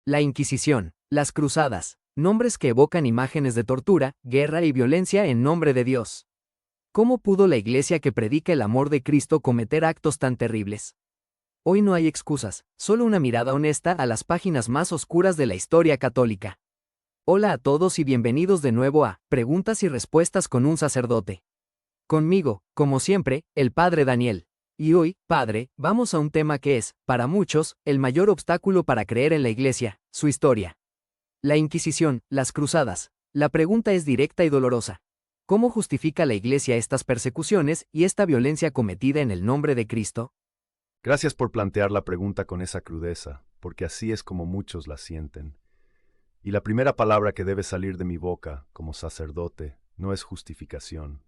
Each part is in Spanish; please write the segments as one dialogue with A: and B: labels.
A: La Inquisición, las Cruzadas, nombres que evocan imágenes de tortura, guerra y violencia en nombre de Dios. ¿Cómo pudo la Iglesia que predica el amor de Cristo cometer actos tan terribles? Hoy no hay excusas, solo una mirada honesta a las páginas más oscuras de la historia católica. Hola a todos y bienvenidos de nuevo a Preguntas y Respuestas con un sacerdote. Conmigo, como siempre, el Padre Daniel. Y hoy, Padre, vamos a un tema que es, para muchos, el mayor obstáculo para creer en la Iglesia, su historia. La Inquisición, las Cruzadas. La pregunta es directa y dolorosa. ¿Cómo justifica la Iglesia estas persecuciones y esta violencia cometida en el nombre de Cristo?
B: Gracias por plantear la pregunta con esa crudeza, porque así es como muchos la sienten. Y la primera palabra que debe salir de mi boca, como sacerdote, no es justificación,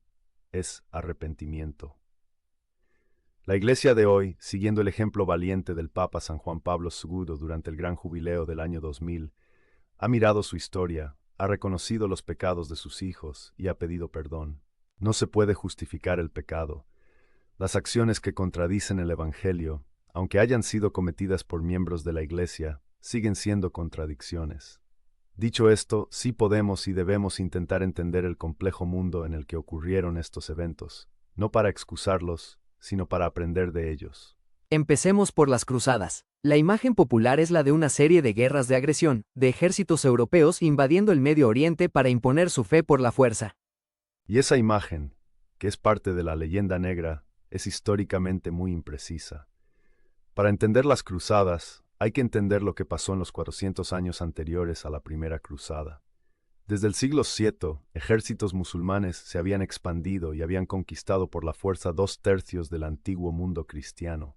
B: es arrepentimiento. La Iglesia de hoy, siguiendo el ejemplo valiente del Papa San Juan Pablo II durante el Gran Jubileo del año 2000, ha mirado su historia, ha reconocido los pecados de sus hijos y ha pedido perdón. No se puede justificar el pecado. Las acciones que contradicen el Evangelio, aunque hayan sido cometidas por miembros de la Iglesia, siguen siendo contradicciones. Dicho esto, sí podemos y debemos intentar entender el complejo mundo en el que ocurrieron estos eventos, no para excusarlos, sino para aprender de ellos.
A: Empecemos por las Cruzadas. La imagen popular es la de una serie de guerras de agresión, de ejércitos europeos invadiendo el Medio Oriente para imponer su fe por la fuerza.
B: Y esa imagen, que es parte de la leyenda negra, es históricamente muy imprecisa. Para entender las cruzadas, hay que entender lo que pasó en los 400 años anteriores a la primera cruzada. Desde el siglo VII, ejércitos musulmanes se habían expandido y habían conquistado por la fuerza 2/3 del antiguo mundo cristiano,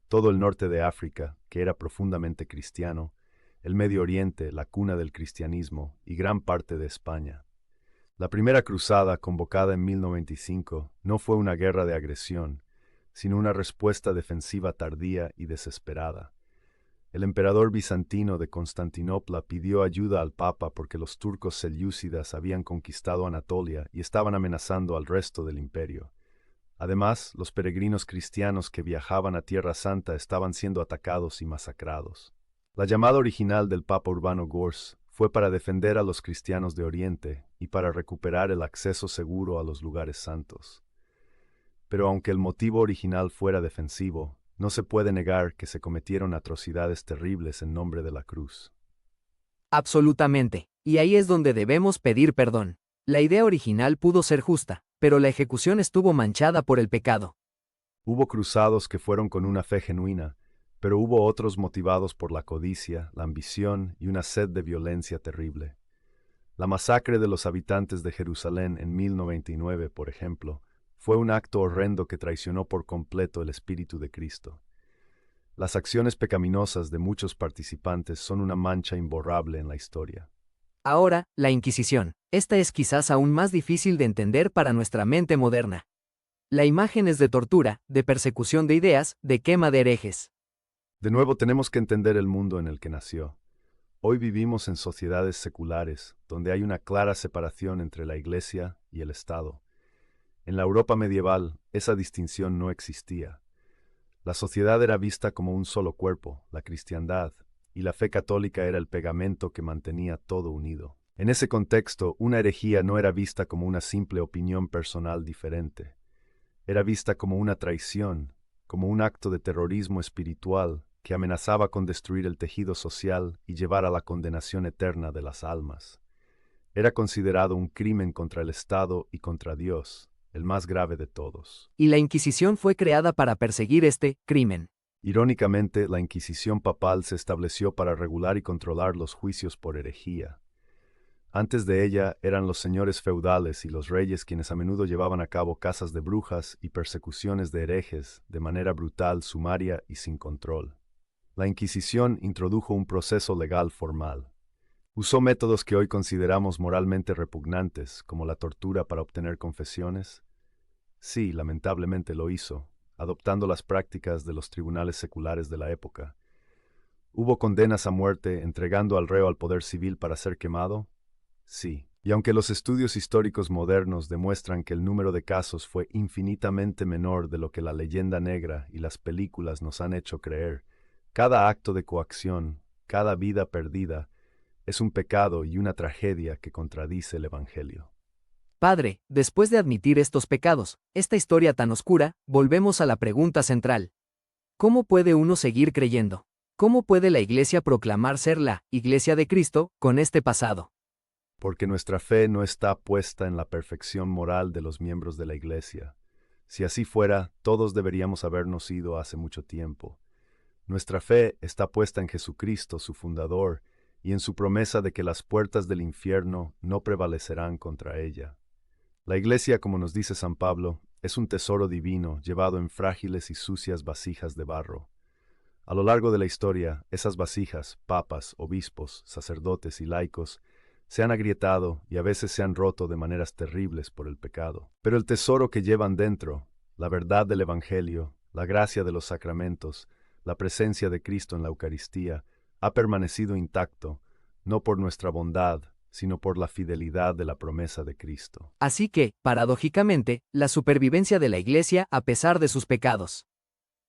B: todo el norte de África, que era profundamente cristiano, el Medio Oriente, la cuna del cristianismo, y gran parte de España. La primera cruzada, convocada en 1095, no fue una guerra de agresión, sino una respuesta defensiva tardía y desesperada. El emperador bizantino de Constantinopla pidió ayuda al Papa porque los turcos selyúcidas habían conquistado Anatolia y estaban amenazando al resto del imperio. Además, los peregrinos cristianos que viajaban a Tierra Santa estaban siendo atacados y masacrados. La llamada original del Papa Urbano Gors fue para defender a los cristianos de Oriente y para recuperar el acceso seguro a los lugares santos. Pero aunque el motivo original fuera defensivo, no se puede negar que se cometieron atrocidades terribles en nombre de la cruz.
A: Absolutamente. Y ahí es donde debemos pedir perdón. La idea original pudo ser justa, pero la ejecución estuvo manchada por el pecado.
B: Hubo cruzados que fueron con una fe genuina, pero hubo otros motivados por la codicia, la ambición y una sed de violencia terrible. La masacre de los habitantes de Jerusalén en 1099, por ejemplo, fue un acto horrendo que traicionó por completo el Espíritu de Cristo. Las acciones pecaminosas de muchos participantes son una mancha imborrable en la historia.
A: Ahora, la Inquisición. Esta es quizás aún más difícil de entender para nuestra mente moderna. La imagen es de tortura, de persecución de ideas, de quema de herejes.
B: De nuevo tenemos que entender el mundo en el que nació. Hoy vivimos en sociedades seculares, donde hay una clara separación entre la Iglesia y el Estado. En la Europa medieval, esa distinción no existía. La sociedad era vista como un solo cuerpo, la cristiandad, y la fe católica era el pegamento que mantenía todo unido. En ese contexto, una herejía no era vista como una simple opinión personal diferente. Era vista como una traición, como un acto de terrorismo espiritual que amenazaba con destruir el tejido social y llevar a la condenación eterna de las almas. Era considerado un crimen contra el Estado y contra Dios, el más grave de todos.
A: Y la Inquisición fue creada para perseguir este crimen.
B: Irónicamente, la Inquisición papal se estableció para regular y controlar los juicios por herejía. Antes de ella eran los señores feudales y los reyes quienes a menudo llevaban a cabo cazas de brujas y persecuciones de herejes de manera brutal, sumaria y sin control. La Inquisición introdujo un proceso legal formal. Usó métodos que hoy consideramos moralmente repugnantes, como la tortura para obtener confesiones. Sí, lamentablemente lo hizo, adoptando las prácticas de los tribunales seculares de la época. ¿Hubo condenas a muerte entregando al reo al poder civil para ser quemado? Sí. Y aunque los estudios históricos modernos demuestran que el número de casos fue infinitamente menor de lo que la leyenda negra y las películas nos han hecho creer, cada acto de coacción, cada vida perdida, es un pecado y una tragedia que contradice el Evangelio.
A: Padre, después de admitir estos pecados, esta historia tan oscura, volvemos a la pregunta central. ¿Cómo puede uno seguir creyendo? ¿Cómo puede la Iglesia proclamar ser la Iglesia de Cristo con este pasado?
B: Porque nuestra fe no está puesta en la perfección moral de los miembros de la Iglesia. Si así fuera, todos deberíamos habernos ido hace mucho tiempo. Nuestra fe está puesta en Jesucristo, su fundador, y en su promesa de que las puertas del infierno no prevalecerán contra ella. La Iglesia, como nos dice San Pablo, es un tesoro divino llevado en frágiles y sucias vasijas de barro. A lo largo de la historia, esas vasijas, papas, obispos, sacerdotes y laicos, se han agrietado y a veces se han roto de maneras terribles por el pecado. Pero el tesoro que llevan dentro, la verdad del Evangelio, la gracia de los sacramentos, la presencia de Cristo en la Eucaristía, ha permanecido intacto, no por nuestra bondad, sino por la fidelidad de la promesa de Cristo.
A: Así que, paradójicamente, la supervivencia de la Iglesia a pesar de sus pecados.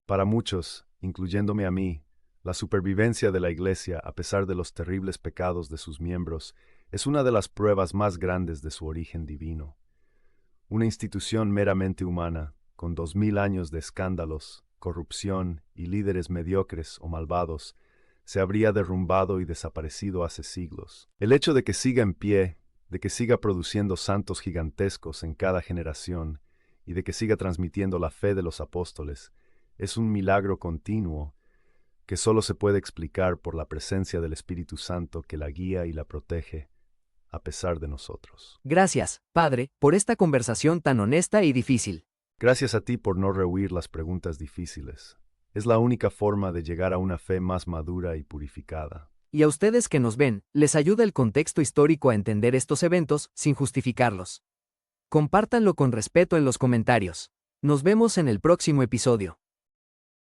B: Para muchos, incluyéndome a mí, la supervivencia de la Iglesia a pesar de los terribles pecados de sus miembros es una de las pruebas más grandes de su origen divino. Una institución meramente humana, con 2000 años de escándalos, corrupción y líderes mediocres o malvados, se habría derrumbado y desaparecido hace siglos. El hecho de que siga en pie, de que siga produciendo santos gigantescos en cada generación y de que siga transmitiendo la fe de los apóstoles, es un milagro continuo que solo se puede explicar por la presencia del Espíritu Santo que la guía y la protege, a pesar de nosotros.
A: Gracias, Padre, por esta conversación tan honesta y difícil.
B: Gracias a ti por no rehuir las preguntas difíciles. Es la única forma de llegar a una fe más madura y purificada.
A: Y a ustedes que nos ven, les ayuda el contexto histórico a entender estos eventos sin justificarlos. Compártanlo con respeto en los comentarios. Nos vemos en el próximo episodio.